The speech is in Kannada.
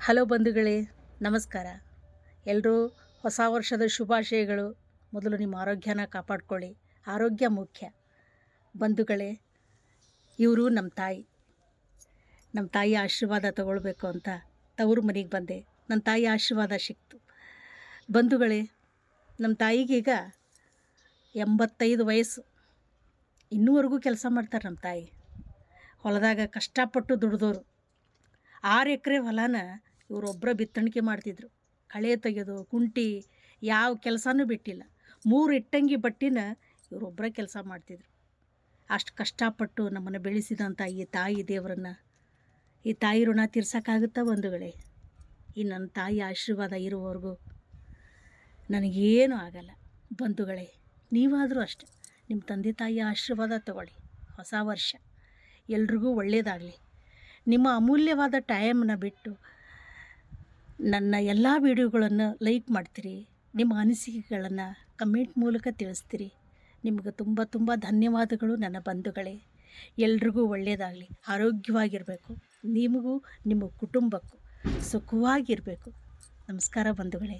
ಹಲೋ ಬಂಧುಗಳೇ, ನಮಸ್ಕಾರ. ಎಲ್ಲರೂ ಹೊಸ ವರ್ಷದ ಶುಭಾಶಯಗಳು. ಮೊದಲು ನಿಮ್ಮ ಆರೋಗ್ಯನ ಕಾಪಾಡ್ಕೊಳ್ಳಿ. ಆರೋಗ್ಯ ಮುಖ್ಯ. ಬಂಧುಗಳೇ, ಇವರು ನಮ್ಮ ತಾಯಿ ಆಶೀರ್ವಾದ ತಗೊಳ್ಬೇಕು ಅಂತ ತವರು ಮನೆಗೆ ಬಂದೆ. ನನ್ನ ತಾಯಿ ಆಶೀರ್ವಾದ ಸಿಕ್ತು. ಬಂಧುಗಳೇ, ನಮ್ಮ ತಾಯಿಗೀಗ 85 ವಯಸ್ಸು. ಇನ್ನೂವರೆಗೂ ಕೆಲಸ ಮಾಡ್ತಾರೆ ನಮ್ಮ ತಾಯಿ. ಹೊಲದಾಗ ಕಷ್ಟಪಟ್ಟು ದುಡಿದೋರು. 6 ಎಕರೆ ಹೊಲನ ಇವರೊಬ್ಬರ ಬಿತ್ತಣಿಕೆ ಮಾಡ್ತಿದ್ರು. ಕಳೆ ತೆಗೆಯೋದು, ಕುಂಟಿ, ಯಾವ ಕೆಲಸನೂ ಬಿಟ್ಟಿಲ್ಲ. 3 ಇಟ್ಟಂಗಿ ಬಟ್ಟಿನ ಇವರೊಬ್ಬರ ಕೆಲಸ ಮಾಡ್ತಿದ್ರು. ಅಷ್ಟು ಕಷ್ಟಪಟ್ಟು ನಮ್ಮನ್ನು ಬೆಳೆಸಿದಂಥ ಈ ತಾಯಿ ದೇವರನ್ನು, ಈ ತಾಯಿ ಋಣ ತೀರ್ಸೋಕ್ಕಾಗುತ್ತಾ ಬಂಧುಗಳೇ? ಈ ನನ್ನ ತಾಯಿ ಆಶೀರ್ವಾದ ಇರುವವರೆಗೂ ನನಗೇನೂ ಆಗಲ್ಲ. ಬಂಧುಗಳೇ, ನೀವಾದರೂ ಅಷ್ಟೆ ನಿಮ್ಮ ತಂದೆ ತಾಯಿಯ ಆಶೀರ್ವಾದ ತಗೊಳ್ಳಿ. ಹೊಸ ವರ್ಷ ಎಲ್ರಿಗೂ ಒಳ್ಳೆಯದಾಗಲಿ. ನಿಮ್ಮ ಅಮೂಲ್ಯವಾದ ಟೈಮನ್ನ ಬಿಟ್ಟು ನನ್ನ ಎಲ್ಲ ವೀಡಿಯೋಗಳನ್ನು ಲೈಕ್ ಮಾಡ್ತೀರಿ. ನಿಮ್ಮ ಅನಿಸಿಕೆಗಳನ್ನು ಕಮೆಂಟ್ ಮೂಲಕ ತಿಳಿಸ್ತೀರಿ. ನಿಮಗೆ ತುಂಬ ತುಂಬ ಧನ್ಯವಾದಗಳು ನನ್ನ ಬಂಧುಗಳೇ. ಎಲ್ರಿಗೂ ಒಳ್ಳೆಯದಾಗಲಿ, ಆರೋಗ್ಯವಾಗಿರಬೇಕು. ನಿಮಗೂ ನಿಮ್ಮ ಕುಟುಂಬಕ್ಕೂ ಸುಖವಾಗಿರಬೇಕು. ನಮಸ್ಕಾರ ಬಂಧುಗಳೇ.